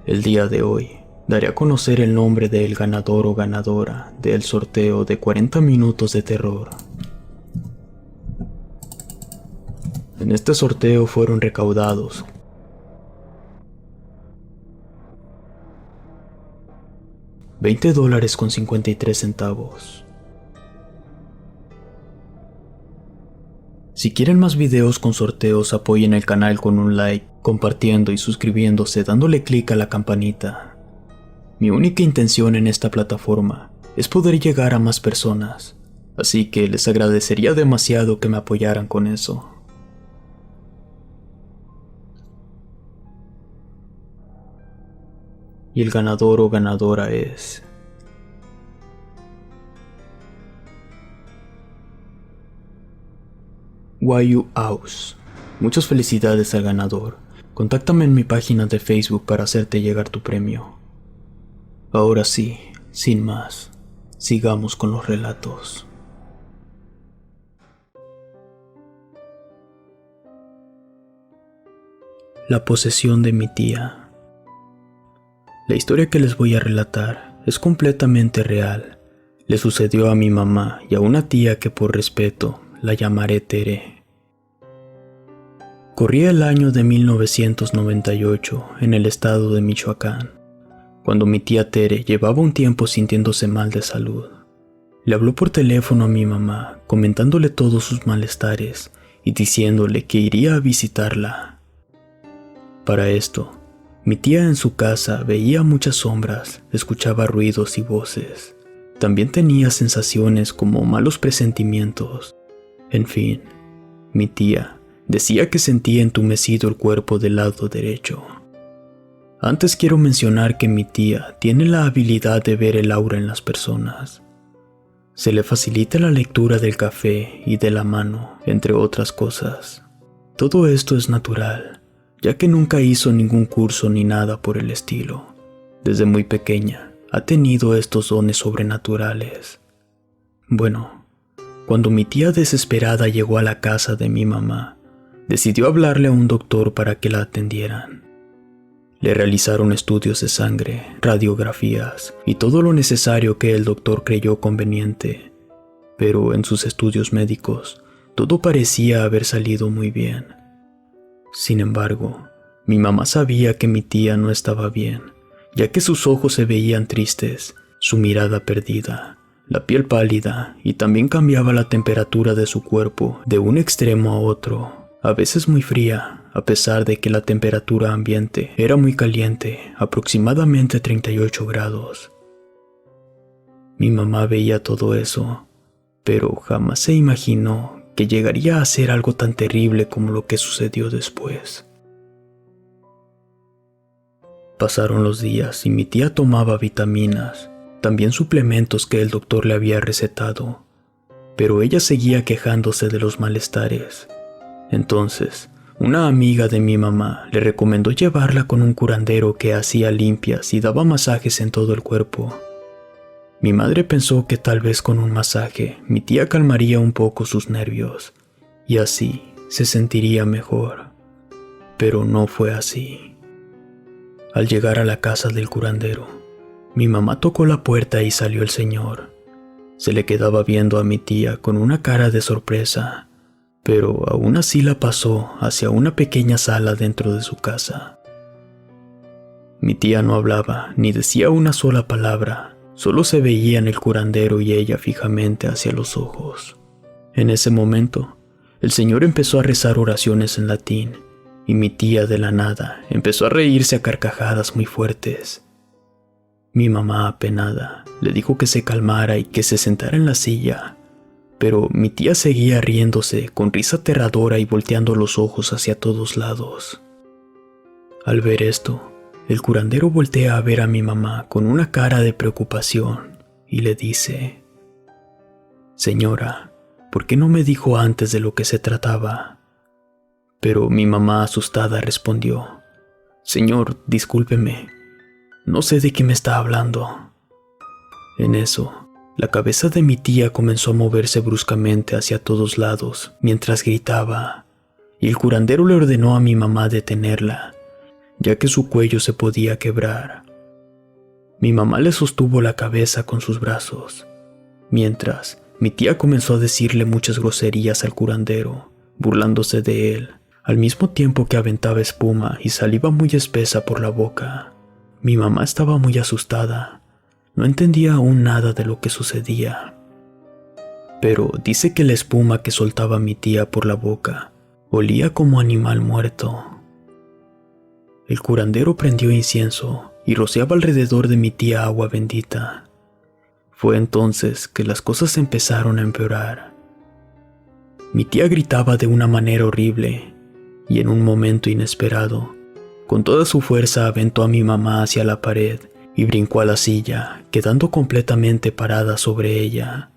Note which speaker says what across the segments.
Speaker 1: El día de hoy daré a conocer el nombre del ganador o ganadora del sorteo de 40 minutos de terror. En este sorteo fueron recaudados $20.53. Si quieren más videos con sorteos, apoyen el canal con un like, compartiendo y suscribiéndose dándole clic a la campanita. Mi única intención en esta plataforma es poder llegar a más personas, así que les agradecería demasiado que me apoyaran con eso. Y el ganador o ganadora es... Wayu Aus. Muchas felicidades al ganador. Contáctame en mi página de Facebook para hacerte llegar tu premio. Ahora sí, sin más, sigamos con los relatos. La posesión de mi tía. La historia que les voy a relatar es completamente real. Le sucedió a mi mamá y a una tía que por respeto la llamaré Tere. Corría el año de 1998 en el estado de Michoacán, cuando mi tía Tere llevaba un tiempo sintiéndose mal de salud. Le habló por teléfono a mi mamá, comentándole todos sus malestares y diciéndole que iría a visitarla. Para esto, mi tía en su casa veía muchas sombras, escuchaba ruidos y voces. También tenía sensaciones como malos presentimientos. En fin, mi tía decía que sentía entumecido el cuerpo del lado derecho. Antes quiero mencionar que mi tía tiene la habilidad de ver el aura en las personas. Se le facilita la lectura del café y de la mano, entre otras cosas. Todo esto es natural, ya que nunca hizo ningún curso ni nada por el estilo. Desde muy pequeña ha tenido estos dones sobrenaturales. Bueno, cuando mi tía desesperada llegó a la casa de mi mamá, decidió hablarle a un doctor para que la atendieran. Le realizaron estudios de sangre, radiografías y todo lo necesario que el doctor creyó conveniente, pero en sus estudios médicos todo parecía haber salido muy bien. Sin embargo, mi mamá sabía que mi tía no estaba bien, ya que sus ojos se veían tristes, su mirada perdida, la piel pálida y también cambiaba la temperatura de su cuerpo de un extremo a otro, a veces muy fría, a pesar de que la temperatura ambiente era muy caliente, aproximadamente 38 grados. Mi mamá veía todo eso, pero jamás se imaginó que llegaría a ser algo tan terrible como lo que sucedió después. Pasaron los días y mi tía tomaba vitaminas, también suplementos que el doctor le había recetado, pero ella seguía quejándose de los malestares. Entonces, una amiga de mi mamá le recomendó llevarla con un curandero que hacía limpias y daba masajes en todo el cuerpo. Mi madre pensó que tal vez con un masaje mi tía calmaría un poco sus nervios y así se sentiría mejor, pero no fue así. Al llegar a la casa del curandero, mi mamá tocó la puerta y salió el señor. Se le quedaba viendo a mi tía con una cara de sorpresa, pero aún así la pasó hacia una pequeña sala dentro de su casa. Mi tía no hablaba ni decía una sola palabra, solo se veían el curandero y ella fijamente hacia los ojos. En ese momento, el señor empezó a rezar oraciones en latín y mi tía de la nada empezó a reírse a carcajadas muy fuertes. Mi mamá, apenada, le dijo que se calmara y que se sentara en la silla, pero mi tía seguía riéndose con risa aterradora y volteando los ojos hacia todos lados. Al ver esto, el curandero voltea a ver a mi mamá con una cara de preocupación y le dice: «Señora, ¿por qué no me dijo antes de lo que se trataba?». Pero mi mamá asustada respondió: «Señor, discúlpeme, no sé de qué me está hablando». En eso, la cabeza de mi tía comenzó a moverse bruscamente hacia todos lados mientras gritaba, y el curandero le ordenó a mi mamá detenerla, ya que su cuello se podía quebrar. Mi mamá le sostuvo la cabeza con sus brazos, mientras mi tía comenzó a decirle muchas groserías al curandero, burlándose de él, al mismo tiempo que aventaba espuma y saliva muy espesa por la boca. Mi mamá estaba muy asustada, no entendía aún nada de lo que sucedía. Pero dice que la espuma que soltaba mi tía por la boca olía como animal muerto. El curandero prendió incienso y rociaba alrededor de mi tía agua bendita. Fue entonces que las cosas empezaron a empeorar. Mi tía gritaba de una manera horrible y en un momento inesperado, con toda su fuerza aventó a mi mamá hacia la pared y brincó a la silla, quedando completamente parada sobre ella.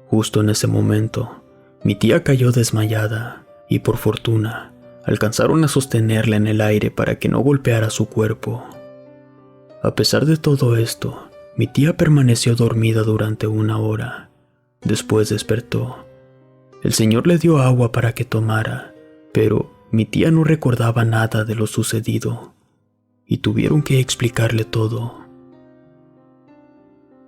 Speaker 1: Justo en ese momento, mi tía cayó desmayada y por fortuna, alcanzaron a sostenerla en el aire para que no golpeara su cuerpo. A pesar de todo esto, mi tía permaneció dormida durante 1 hora. Después despertó. El señor le dio agua para que tomara, pero mi tía no recordaba nada de lo sucedido y tuvieron que explicarle todo.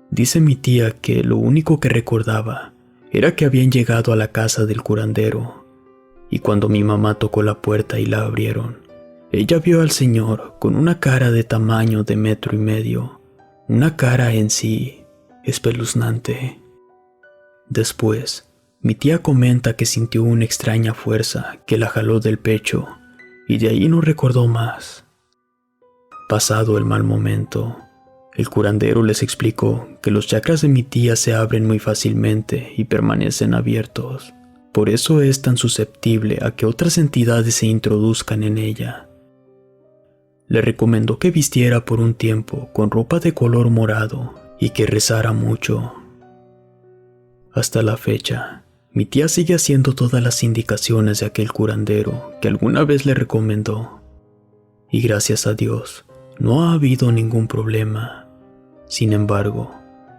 Speaker 1: Dice mi tía que lo único que recordaba era que habían llegado a la casa del curandero y cuando mi mamá tocó la puerta y la abrieron, ella vio al señor con una cara de tamaño de 1,5 metros, una cara en sí espeluznante. Después, mi tía comenta que sintió una extraña fuerza que la jaló del pecho y de ahí no recordó más. Pasado el mal momento, el curandero les explicó que los chakras de mi tía se abren muy fácilmente y permanecen abiertos. Por eso es tan susceptible a que otras entidades se introduzcan en ella. Le recomendó que vistiera por un tiempo con ropa de color morado y que rezara mucho. Hasta la fecha, mi tía sigue haciendo todas las indicaciones de aquel curandero que alguna vez le recomendó. Y gracias a Dios, no ha habido ningún problema. Sin embargo,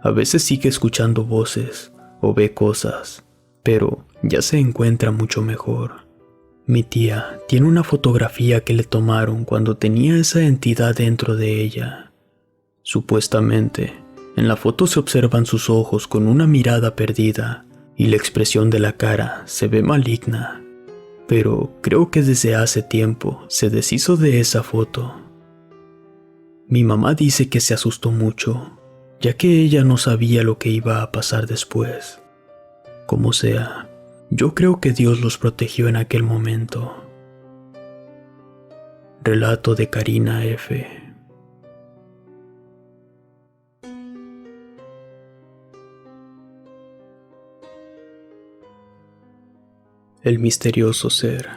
Speaker 1: a veces sigue escuchando voces o ve cosas, pero ya se encuentra mucho mejor. Mi tía tiene una fotografía que le tomaron cuando tenía esa entidad dentro de ella. Supuestamente, en la foto se observan sus ojos con una mirada perdida y la expresión de la cara se ve maligna. Pero creo que desde hace tiempo se deshizo de esa foto. Mi mamá dice que se asustó mucho, ya que ella no sabía lo que iba a pasar después. Como sea, yo creo que Dios los protegió en aquel momento. Relato de Karina F. El misterioso ser.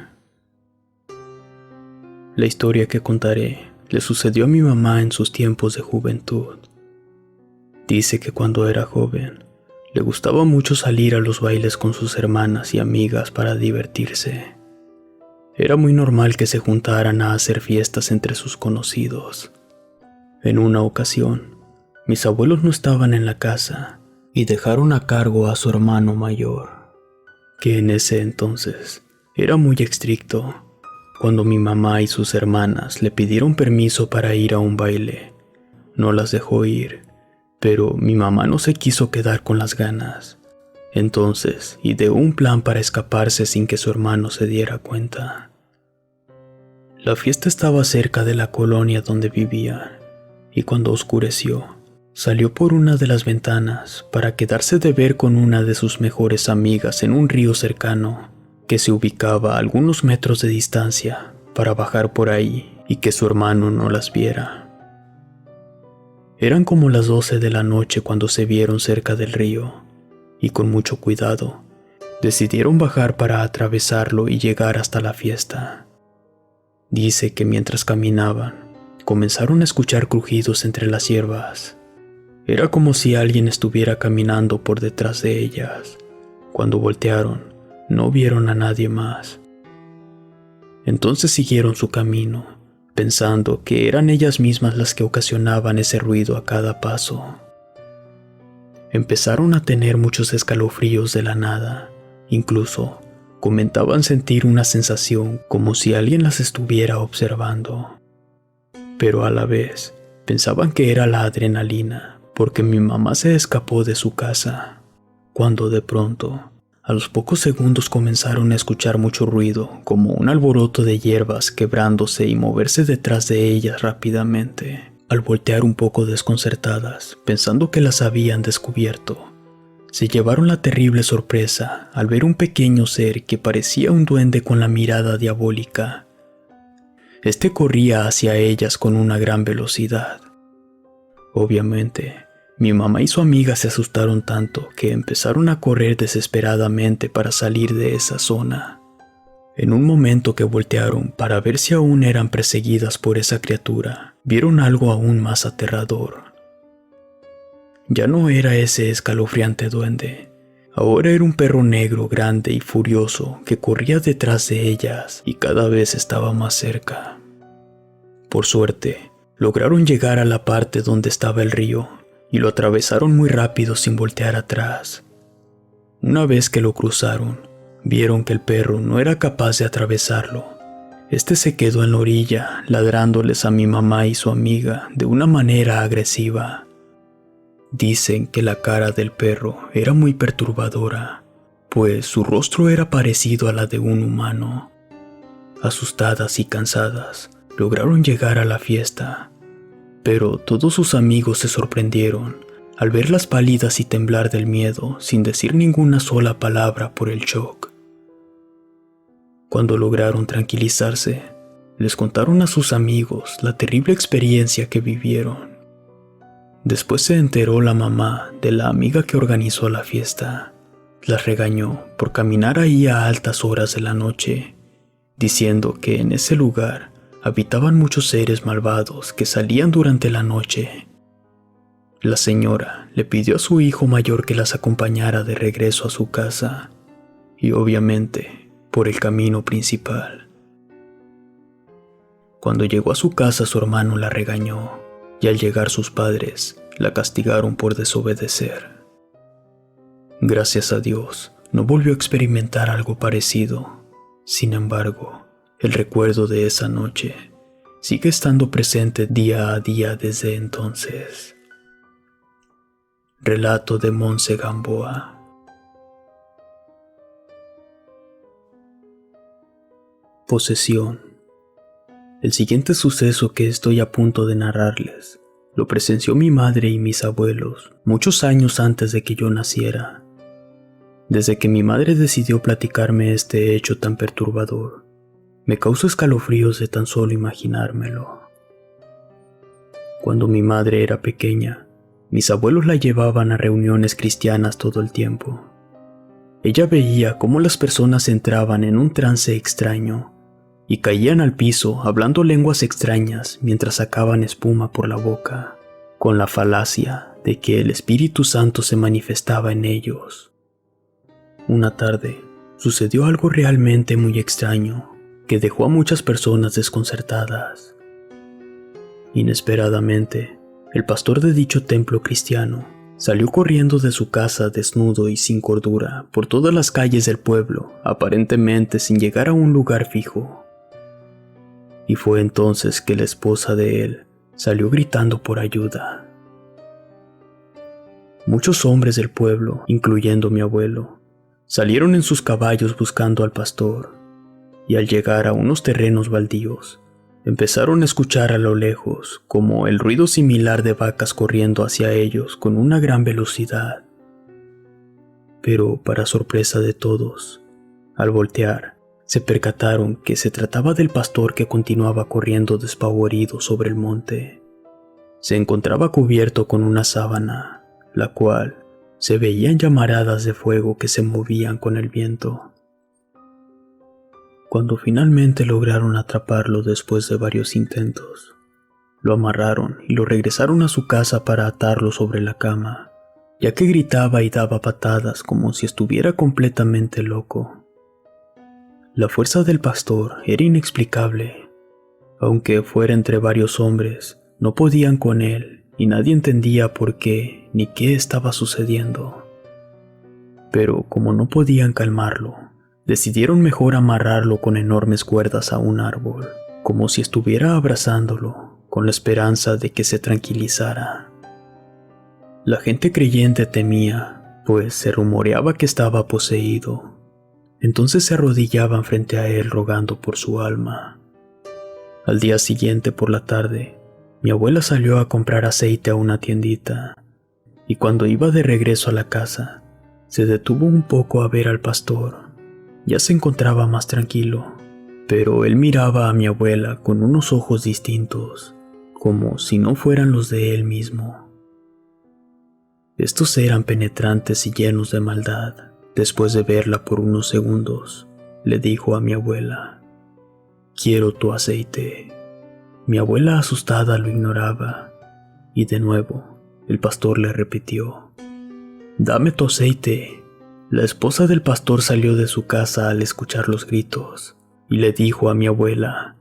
Speaker 1: La historia que contaré le sucedió a mi mamá en sus tiempos de juventud. Dice que cuando era joven, le gustaba mucho salir a los bailes con sus hermanas y amigas para divertirse. Era muy normal que se juntaran a hacer fiestas entre sus conocidos. En una ocasión, mis abuelos no estaban en la casa y dejaron a cargo a su hermano mayor, que en ese entonces era muy estricto. Cuando mi mamá y sus hermanas le pidieron permiso para ir a un baile, no las dejó ir, pero mi mamá no se quiso quedar con las ganas. Entonces ideó un plan para escaparse sin que su hermano se diera cuenta. La fiesta estaba cerca de la colonia donde vivía, y cuando oscureció, salió por una de las ventanas para quedarse de ver con una de sus mejores amigas en un río cercano, que se ubicaba a algunos metros de distancia, para bajar por ahí y que su hermano no las viera. Eran como las 12 de la noche cuando se vieron cerca del río, y con mucho cuidado, decidieron bajar para atravesarlo y llegar hasta la fiesta. Dice que mientras caminaban, comenzaron a escuchar crujidos entre las hierbas. Era como si alguien estuviera caminando por detrás de ellas. Cuando voltearon, no vieron a nadie más. Entonces siguieron su camino, pensando que eran ellas mismas las que ocasionaban ese ruido a cada paso. Empezaron a tener muchos escalofríos de la nada. Incluso comentaban sentir una sensación como si alguien las estuviera observando. pero a la vez pensaban que era la adrenalina porque mi mamá se escapó de su casa, cuando de pronto, a los pocos segundos comenzaron a escuchar mucho ruido, como un alboroto de hierbas quebrándose y moverse detrás de ellas rápidamente. Al voltear un poco desconcertadas, pensando que las habían descubierto, se llevaron la terrible sorpresa al ver un pequeño ser que parecía un duende con la mirada diabólica. Este corría hacia ellas con una gran velocidad. Obviamente, mi mamá y su amiga se asustaron tanto que empezaron a correr desesperadamente para salir de esa zona. En un momento que voltearon para ver si aún eran perseguidas por esa criatura, vieron algo aún más aterrador. Ya no era ese escalofriante duende, ahora era un perro negro grande y furioso que corría detrás de ellas y cada vez estaba más cerca. Por suerte, lograron llegar a la parte donde estaba el río y lo atravesaron muy rápido sin voltear atrás. Una vez que lo cruzaron, vieron que el perro no era capaz de atravesarlo. Este se quedó en la orilla, ladrándoles a mi mamá y su amiga de una manera agresiva. Dicen que la cara del perro era muy perturbadora, pues su rostro era parecido a la de un humano. Asustadas y cansadas, lograron llegar a la fiesta, pero todos sus amigos se sorprendieron al verlas pálidas y temblar del miedo sin decir ninguna sola palabra por el shock. Cuando lograron tranquilizarse, les contaron a sus amigos la terrible experiencia que vivieron. Después se enteró la mamá de la amiga que organizó la fiesta. Las regañó por caminar ahí a altas horas de la noche, diciendo que en ese lugar habitaban muchos seres malvados que salían durante la noche. La señora le pidió a su hijo mayor que las acompañara de regreso a su casa, y obviamente por el camino principal. Cuando llegó a su casa, su hermano la regañó, y al llegar sus padres la castigaron por desobedecer. Gracias a Dios, no volvió a experimentar algo parecido. Sin embargo, el recuerdo de esa noche sigue estando presente día a día desde entonces. Relato de Monse Gamboa. Posesión. El siguiente suceso que estoy a punto de narrarles lo presenció mi madre y mis abuelos muchos años antes de que yo naciera. Desde que mi madre decidió platicarme este hecho tan perturbador, me causa escalofríos de tan solo imaginármelo. Cuando mi madre era pequeña, mis abuelos la llevaban a reuniones cristianas todo el tiempo. Ella veía cómo las personas entraban en un trance extraño y caían al piso hablando lenguas extrañas mientras sacaban espuma por la boca, con la falacia de que el Espíritu Santo se manifestaba en ellos. Una tarde, sucedió algo realmente muy extraño que dejó a muchas personas desconcertadas. Inesperadamente, el pastor de dicho templo cristiano salió corriendo de su casa desnudo y sin cordura por todas las calles del pueblo, aparentemente sin llegar a un lugar fijo. Y fue entonces que la esposa de él salió gritando por ayuda. Muchos hombres del pueblo, incluyendo mi abuelo, salieron en sus caballos buscando al pastor, y al llegar a unos terrenos baldíos, empezaron a escuchar a lo lejos como el ruido similar de vacas corriendo hacia ellos con una gran velocidad. Pero para sorpresa de todos, al voltear, se percataron que se trataba del pastor que continuaba corriendo despavorido sobre el monte. Se encontraba cubierto con una sábana, la cual se veían llamaradas de fuego que se movían con el viento. Cuando finalmente lograron atraparlo después de varios intentos, lo amarraron y lo regresaron a su casa para atarlo sobre la cama, ya que gritaba y daba patadas como si estuviera completamente loco. La fuerza del pastor era inexplicable. Aunque fuera entre varios hombres, no podían con él y nadie entendía por qué ni qué estaba sucediendo. Pero como no podían calmarlo, decidieron mejor amarrarlo con enormes cuerdas a un árbol, como si estuviera abrazándolo. con la esperanza de que se tranquilizara. La gente creyente temía, pues se rumoreaba que estaba poseído. Entonces se arrodillaban frente a él rogando por su alma. Al día siguiente por la tarde, mi abuela salió a comprar aceite a una tiendita, y cuando iba de regreso a la casa, se detuvo un poco a ver al pastor. Ya se encontraba más tranquilo, pero él miraba a mi abuela con unos ojos distintos, como si no fueran los de él mismo. Estos eran penetrantes y llenos de maldad. Después de verla por unos segundos, le dijo a mi abuela: «Quiero tu aceite». Mi abuela asustada lo ignoraba, y de nuevo el pastor le repitió: «Dame tu aceite». La esposa del pastor salió de su casa al escuchar los gritos, y le dijo a mi abuela: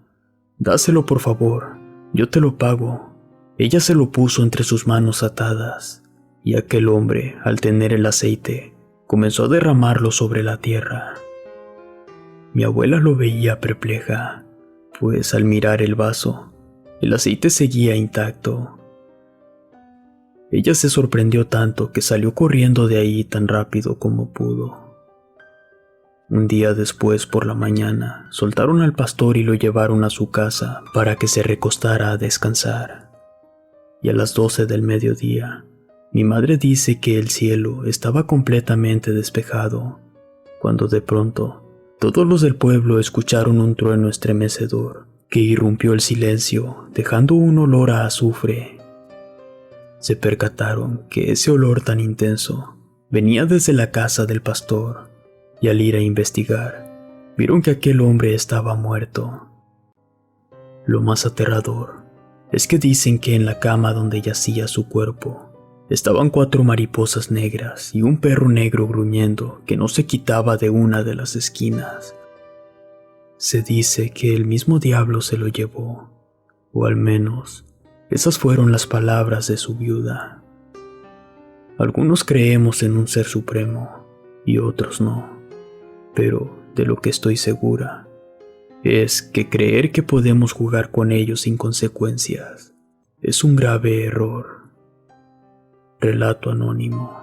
Speaker 1: «Dáselo por favor, yo te lo pago». Ella se lo puso entre sus manos atadas, y aquel hombre, al tener el aceite, comenzó a derramarlo sobre la tierra. Mi abuela lo veía perpleja, pues al mirar el vaso, el aceite seguía intacto. Ella se sorprendió tanto que salió corriendo de ahí tan rápido como pudo. Un día después, por la mañana, soltaron al pastor y lo llevaron a su casa para que se recostara a descansar. Y a las 12 del mediodía, mi madre dice que el cielo estaba completamente despejado, cuando de pronto todos los del pueblo escucharon un trueno estremecedor que irrumpió el silencio, dejando un olor a azufre. Se percataron que ese olor tan intenso venía desde la casa del pastor, y al ir a investigar, vieron que aquel hombre estaba muerto. Lo más aterrador es que dicen que en la cama donde yacía su cuerpo estaban 4 mariposas negras y un perro negro gruñendo que no se quitaba de una de las esquinas. Se dice que el mismo diablo se lo llevó, o al menos esas fueron las palabras de su viuda. Algunos creemos en un ser supremo y otros no, pero de lo que estoy segura es que creer que podemos jugar con ellos sin consecuencias es un grave error. Relato anónimo.